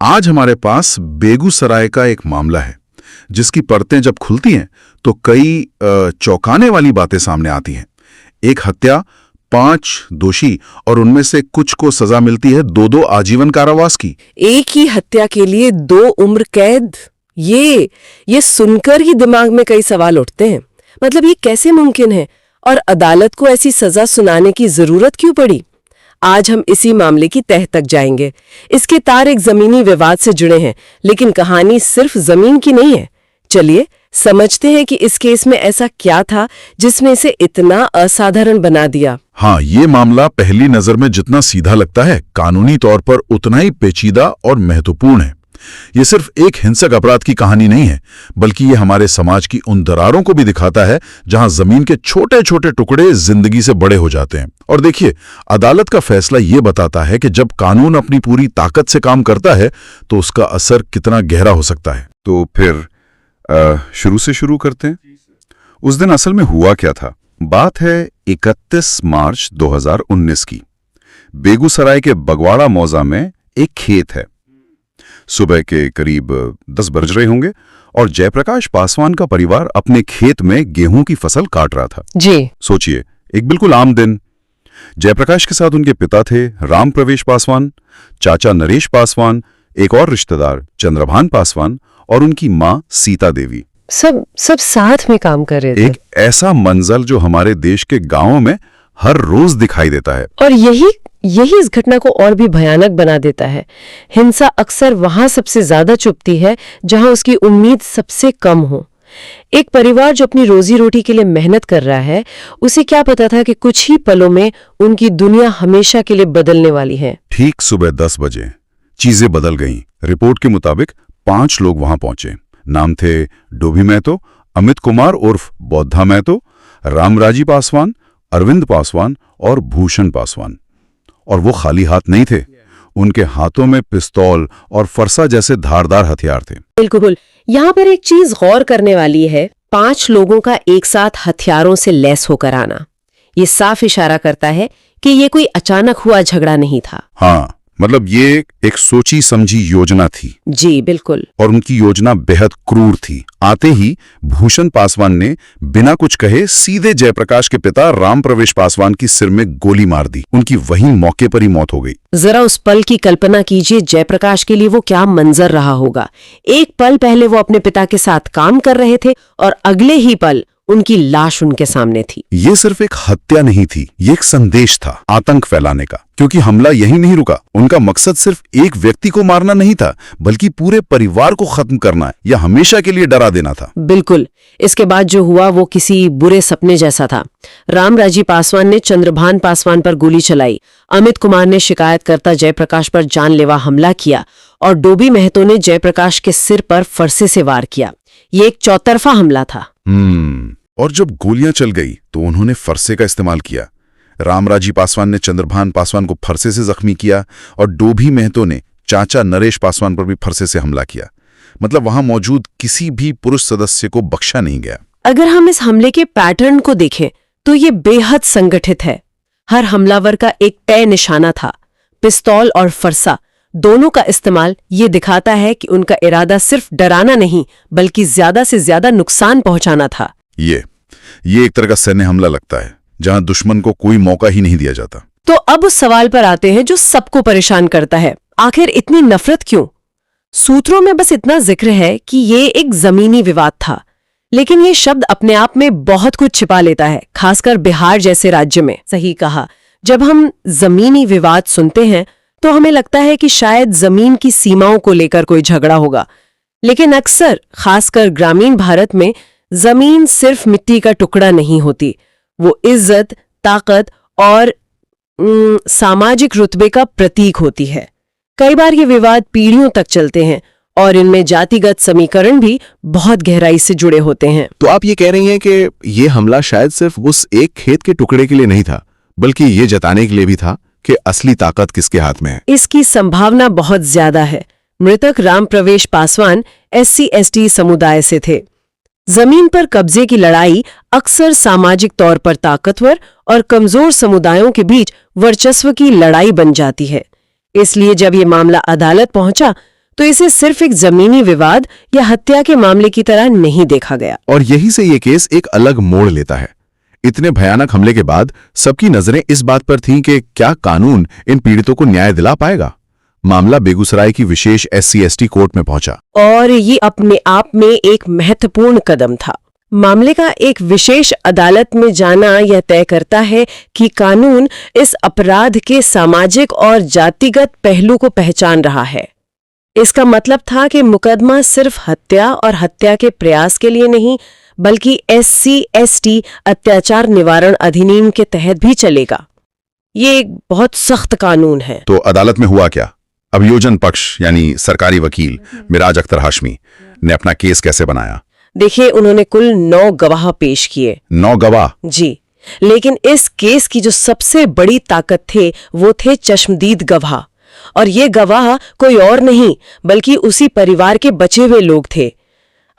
आज हमारे पास बेगूसराय का एक मामला है जिसकी परतें जब खुलती हैं तो कई चौंकाने वाली बातें सामने आती हैं। एक हत्या, 5 दोषी और उनमें से कुछ को सजा मिलती है 2-2 आजीवन कारावास की। एक ही हत्या के लिए 2 उम्र कैद। ये सुनकर ही दिमाग में कई सवाल उठते हैं। मतलब ये कैसे मुमकिन है और अदालत को ऐसी सजा सुनाने की जरूरत क्यों पड़ी? आज हम इसी मामले की तह तक जाएंगे। इसके तार एक जमीनी विवाद से जुड़े हैं, लेकिन कहानी सिर्फ जमीन की नहीं है। चलिए समझते हैं कि इस केस में ऐसा क्या था जिसने इसे इतना असाधारण बना दिया। हाँ, ये मामला पहली नजर में जितना सीधा लगता है, कानूनी तौर पर उतना ही पेचीदा और महत्वपूर्ण है। ये सिर्फ एक हिंसक अपराध की कहानी नहीं है, बल्कि ये हमारे समाज की उन दरारों को भी दिखाता है जहां जमीन के छोटे छोटे टुकड़े जिंदगी से बड़े हो जाते हैं। और देखिए, अदालत का फैसला ये बताता है कि जब कानून अपनी पूरी ताकत से काम करता है तो उसका असर कितना गहरा हो सकता है। तो फिर शुरू से शुरू करते हैं। उस दिन असल में हुआ क्या था? बात है 31 मार्च 2019 की। बेगूसराय के बगवाड़ा मौजा में एक खेत है। सुबह के करीब 10 बज रहे होंगे और जयप्रकाश पासवान का परिवार अपने खेत में गेहूं की फसल काट रहा था। जी सोचिए, एक बिल्कुल आम दिन। जयप्रकाश के साथ उनके पिता थे राम प्रवेश पासवान, चाचा नरेश पासवान, एक और रिश्तेदार चंद्रभान पासवान और उनकी मां सीता देवी। सब साथ में काम कर रहे थे। एक ऐसा मंजर जो हमारे देश के गांवों में हर रोज दिखाई देता है। और यही इस घटना को और भी भयानक बना देता है। हिंसा अक्सर वहां सबसे ज्यादा चुभती है जहां उसकी उम्मीद सबसे कम हो। एक परिवार जो अपनी रोजी रोटी के लिए मेहनत कर रहा है, उसे क्या पता था कि कुछ ही पलों में उनकी दुनिया हमेशा के लिए बदलने वाली है। ठीक सुबह 10 बजे चीजें बदल गईं। रिपोर्ट के मुताबिक 5 लोग वहां पहुंचे। नाम थे डोभी महतो, अमित कुमार उर्फ बौद्धा महतो, रामराजी पासवान, अरविंद पासवान और भूषण पासवान। और वो खाली हाथ नहीं थे। उनके हाथों में पिस्तौल और फरसा जैसे धारदार हथियार थे। बिल्कुल। यहाँ पर एक चीज गौर करने वाली है, 5 लोगों का एक साथ हथियारों से लैस होकर आना। ये साफ इशारा करता है कि ये कोई अचानक हुआ झगड़ा नहीं था। हाँ, मतलब ये एक सोची समझी योजना थी। जी बिल्कुल। और उनकी योजना बेहद क्रूर थी। आते ही भूषण पासवान ने बिना कुछ कहे सीधे जयप्रकाश के पिता राम प्रवेश पासवान की सिर में गोली मार दी। उनकी वहीं मौके पर ही मौत हो गई। जरा उस पल की कल्पना कीजिए, जयप्रकाश के लिए वो क्या मंजर रहा होगा। एक पल पहले वो अपने पिता के साथ काम कर रहे थे और अगले ही पल उनकी लाश उनके सामने थी। ये सिर्फ एक हत्या नहीं थी, ये एक संदेश था आतंक फैलाने का। क्योंकि हमला यही नहीं रुका। उनका मकसद सिर्फ एक व्यक्ति को मारना नहीं था, बल्कि पूरे परिवार को खत्म करना या हमेशा के लिए डरा देना था। बिल्कुल। इसके बाद जो हुआ वो किसी बुरे सपने जैसा था। रामराजी पासवान ने चंद्रभान पासवान पर गोली चलाई, अमित कुमार ने शिकायतकर्ता जयप्रकाश पर जानलेवा हमला किया और डोभी महतो ने जयप्रकाश के सिर पर फरसे से वार किया। ये एक चौतरफा हमला था। और जब गोलियां चल गई तो उन्होंने फरसे का इस्तेमाल किया। रामराजी पासवान ने चंद्रभान पासवान को फरसे से जख्मी किया और डोभी महतो ने चाचा नरेश पासवान पर भी फरसे से हमला किया। मतलब वहां मौजूद किसी भी पुरुष सदस्य को बख्शा नहीं गया। अगर हम इस हमले के पैटर्न को देखें तो ये बेहद संगठित है। हर हमलावर का एक तय निशाना था। पिस्तौल और फरसा दोनों का इस्तेमाल ये दिखाता है कि उनका इरादा सिर्फ डराना नहीं, बल्कि ज्यादा से ज्यादा नुकसान पहुंचाना था। ये एक तरह का सैन्य हमला लगता है जहां दुश्मन को कोई मौका ही नहीं दिया जाता। तो अब उस सवाल पर आते हैं जो सबको परेशान करता है, आखिर इतनी नफरत क्यों? सूत्रों में बस इतना जिक्र है कि ये एक जमीनी विवाद था, लेकिन ये शब्द अपने आप में बहुत कुछ छिपा लेता है, खासकर बिहार जैसे राज्य में। सही कहा। जब हम जमीनी विवाद सुनते हैं तो हमें लगता है कि शायद जमीन की सीमाओं को लेकर कोई झगड़ा होगा, लेकिन अक्सर खासकर ग्रामीण भारत में जमीन सिर्फ मिट्टी का टुकड़ा नहीं होती। वो इज्जत, ताकत और सामाजिक रुतबे का प्रतीक होती है। कई बार ये विवाद पीढ़ियों तक चलते हैं और इनमें जातिगत समीकरण भी बहुत गहराई से जुड़े होते हैं। तो आप ये कह रही हैं कि ये हमला शायद सिर्फ उस एक खेत के टुकड़े के लिए नहीं था, बल्कि ये जताने के लिए भी था कि असली ताकत किसके हाथ में है। इसकी संभावना बहुत ज्यादा है। मृतक राम प्रवेश पासवान SC/ST समुदाय से थे। जमीन पर कब्जे की लड़ाई अक्सर सामाजिक तौर पर ताकतवर और कमजोर समुदायों के बीच वर्चस्व की लड़ाई बन जाती है। इसलिए जब ये मामला अदालत पहुंचा तो इसे सिर्फ एक जमीनी विवाद या हत्या के मामले की तरह नहीं देखा गया। और यही से ये केस एक अलग मोड़ लेता है। इतने भयानक हमले के बाद सबकी नजरें इस बात पर थीं कि क्या कानून इन पीड़ितों को न्याय दिला पाएगा। मामला बेगूसराय की विशेष SC/ST कोर्ट में पहुंचा और ये अपने आप में एक महत्वपूर्ण कदम था। मामले का एक विशेष अदालत में जाना यह तय करता है कि कानून इस अपराध के सामाजिक और जातिगत पहलू को पहचान रहा है। इसका मतलब था कि मुकदमा सिर्फ हत्या और हत्या के प्रयास के लिए नहीं, बल्कि SC/ST अत्याचार निवारण अधिनियम के तहत भी चलेगा। ये एक बहुत सख्त कानून है। तो अदालत में हुआ क्या? अभियोजन पक्ष यानी सरकारी वकील मिराज अख्तर हाशमी ने अपना केस कैसे बनाया? देखिए, उन्होंने कुल 9 गवाह पेश किए। 9 गवाह? जी, लेकिन इस केस की जो सबसे बड़ी ताकत थे वो थे चश्मदीद गवाह। और ये गवाह कोई और नहीं बल्कि उसी परिवार के बचे हुए लोग थे।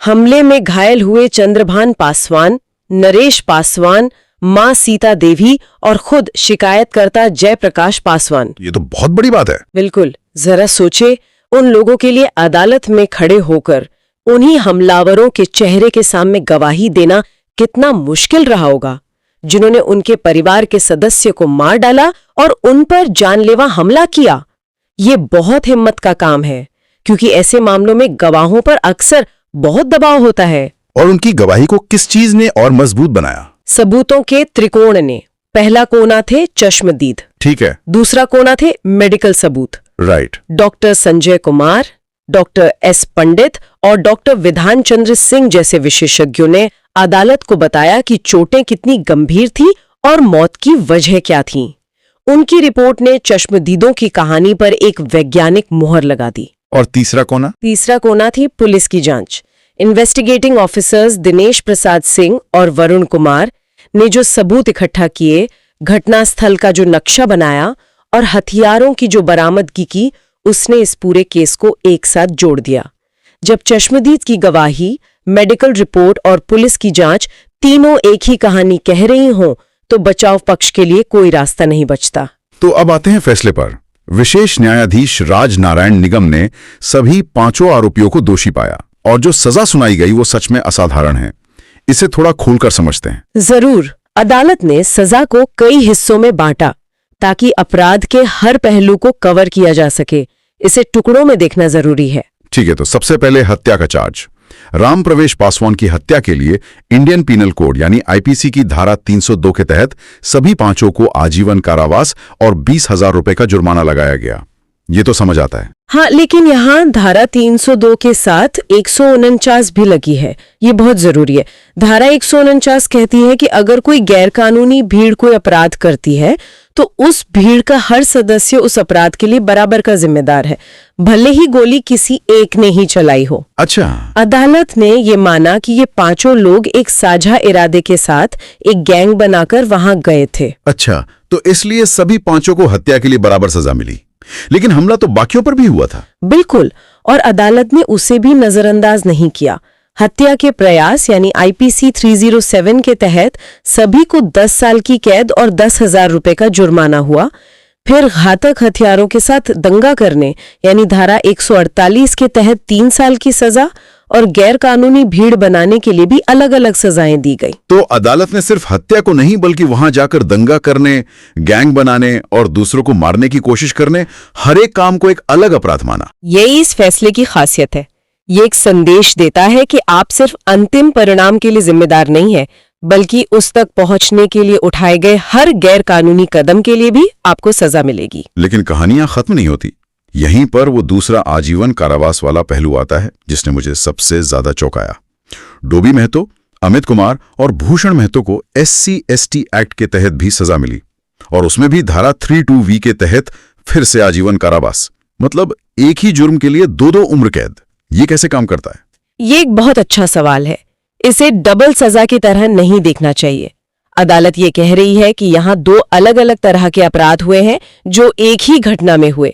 हमले में घायल हुए चंद्रभान पासवान, नरेश पासवान, मां सीता देवी और खुद शिकायतकर्ता जयप्रकाश पासवान। ये तो बहुत बड़ी बात है। बिल्कुल, जरा सोचे, उन लोगों के लिए अदालत में खड़े होकर उन्हीं हमलावरों के चेहरे के सामने गवाही देना कितना मुश्किल रहा होगा, जिन्होंने उनके परिवार के सदस्य को मार डाला और उन पर जानलेवा हमला किया। ये बहुत हिम्मत का काम है, क्योंकि ऐसे मामलों में गवाहों पर अक्सर बहुत दबाव होता है। और उनकी गवाही को किस चीज ने और मजबूत बनाया? सबूतों के त्रिकोण ने। पहला कोना थे चश्मदीद, ठीक है, दूसरा कोना थे मेडिकल सबूत। Right. Doctor Sanjay Kumar, doctor S पंडित और डॉक्टर विधान चंद्र सिंह जैसे विशेषज्ञों ने अदालत को बताया कि चोटें कितनी गंभीर थीं और मौत की वजह क्या थी। उनकी रिपोर्ट ने चश्मदीदों की कहानी पर एक वैज्ञानिक मुहर लगा दी। और तीसरा कोना? तीसरा कोना थी पुलिस की जांच। इन्वेस्टिगेटिंग ऑफिसर्स दिनेश प्रसाद सिंह और वरुण कुमार ने जो सबूत इकट्ठा किए, घटनास्थल का जो नक्शा बनाया और हथियारों की जो बरामदगी की, उसने इस पूरे केस को एक साथ जोड़ दिया। जब चश्मदीद की गवाही, मेडिकल रिपोर्ट और पुलिस की जांच तीनों एक ही कहानी कह रही हों, तो बचाव पक्ष के लिए कोई रास्ता नहीं बचता। तो अब आते हैं फैसले पर। विशेष न्यायाधीश राज नारायण निगम ने सभी 5 आरोपियों को दोषी पाया और जो सजा सुनाई गई वो सच में असाधारण है। इसे थोड़ा खोलकर समझते हैं। जरूर। अदालत ने सजा को कई हिस्सों में बांटा ताकि अपराध के हर पहलू को कवर किया जा सके। इसे टुकड़ों में देखना जरूरी है। ठीक है, तो सबसे पहले हत्या का चार्ज। राम प्रवेश पासवान की हत्या के लिए इंडियन पीनल कोड यानी IPC की धारा 302 के तहत सभी 5 को आजीवन कारावास और 20,000 रुपए का जुर्माना लगाया गया। ये तो समझ आता है। हाँ, लेकिन यहाँ धारा 302 के साथ 149 भी लगी है। ये बहुत जरूरी है। धारा 149 कहती है कि अगर कोई गैरकानूनी भीड़ कोई अपराध करती है तो उस भीड़ का हर सदस्य उस अपराध के लिए बराबर का जिम्मेदार है, भले ही गोली किसी एक ने ही चलाई हो। अच्छा। अदालत ने ये माना कि ये 5 लोग एक साझा इरादे के साथ एक गैंग बनाकर वहां गए थे। अच्छा, तो इसलिए सभी 5 को हत्या के लिए बराबर सजा मिली। लेकिन हमला तो बाकियों पर भी हुआ था। बिल्कुल, और अदालत ने उसे भी नजरअंदाज नहीं किया। हत्या के प्रयास यानी IPC 307 के तहत सभी को 10 साल की कैद और 10,000 रुपए का जुर्माना हुआ। फिर घातक हथियारों के साथ दंगा करने यानी धारा 148 के तहत 3 साल की सजा और गैर कानूनी भीड़ बनाने के लिए भी अलग अलग सजाएं दी गई। तो अदालत ने सिर्फ हत्या को नहीं बल्कि वहां जाकर दंगा करने, गैंग बनाने और दूसरों को मारने की कोशिश करने, हर एक काम को एक अलग अपराध माना। यही इस फैसले की खासियत है। ये एक संदेश देता है कि आप सिर्फ अंतिम परिणाम के लिए जिम्मेदार नहीं है, बल्कि उस तक पहुंचने के लिए उठाए गए हर गैर कानूनी कदम के लिए भी आपको सजा मिलेगी। लेकिन कहानियां खत्म नहीं होती। यहीं पर वो दूसरा आजीवन कारावास वाला पहलू आता है जिसने मुझे सबसे ज्यादा चौंकाया। डोबी महतो, अमित कुमार और भूषण महतो को SC/ST एक्ट के तहत भी सजा मिली और उसमें भी धारा 32V के तहत फिर से आजीवन कारावास। मतलब एक ही जुर्म के लिए 2-2 उम्र कैद। ये कैसे काम करता है? ये एक बहुत अच्छा सवाल है। इसे डबल सजा की तरह नहीं देखना चाहिए। अदालत ये कह रही है कि यहाँ 2 अलग अलग तरह के अपराध हुए हैं जो एक ही घटना में हुए।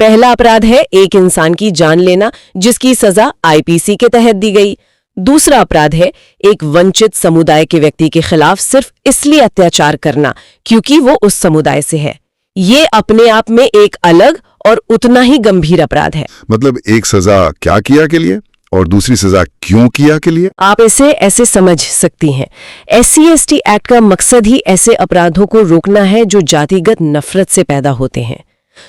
पहला अपराध है एक इंसान की जान लेना, जिसकी सजा IPC के तहत दी गई। दूसरा अपराध है एक वंचित समुदाय के व्यक्ति के खिलाफ सिर्फ इसलिए अत्याचार करना क्योंकि वो उस समुदाय से है। ये अपने आप में एक अलग और उतना ही गंभीर अपराध है। मतलब एक सजा क्या किया के लिए और दूसरी सजा क्यों किया के लिए? आप इसे ऐसे समझ सकती हैं, SC/ST एक्ट का मकसद ही ऐसे अपराधों को रोकना है जो जातिगत नफरत से पैदा होते हैं।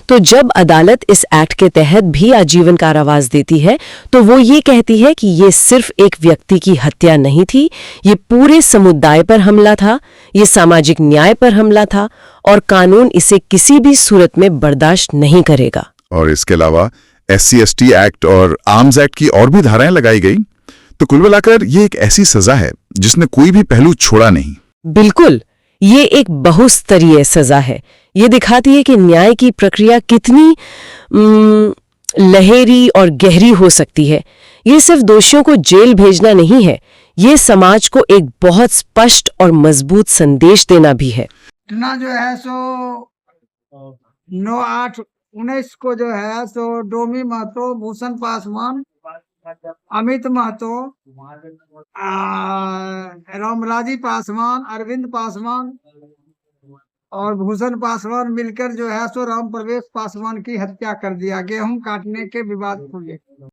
तो जब अदालत इस एक्ट के तहत भी आजीवन कारावास देती है तो वो ये कहती है कि ये सिर्फ एक व्यक्ति की हत्या नहीं थी, ये पूरे समुदाय पर हमला था, ये सामाजिक न्याय पर हमला था और कानून इसे किसी भी सूरत में बर्दाश्त नहीं करेगा। और इसके अलावा SC/ST एक्ट और आर्म्स एक्ट की और भी धाराएं लगाई गई। तो कुल मिलाकर ये एक ऐसी सजा है जिसने कोई भी पहलू छोड़ा नहीं। बिल्कुल, ये एक बहुस्तरीय सजा है। ये दिखाती है कि न्याय की प्रक्रिया कितनी लहरी और गहरी हो सकती है। ये सिर्फ दोषियों को जेल भेजना नहीं है, ये समाज को एक बहुत स्पष्ट और मजबूत संदेश देना भी है। घटना जो है सो 9/8/19 को जो है सो डोमी महतो, भूषण पासवान, अमित महतो, रामराजी पासवान, अरविंद पासवान और भूषण पासवान मिलकर जो है सो राम प्रवेश पासवान की हत्या कर दिया गेहूं काटने के विवाद को लेकर।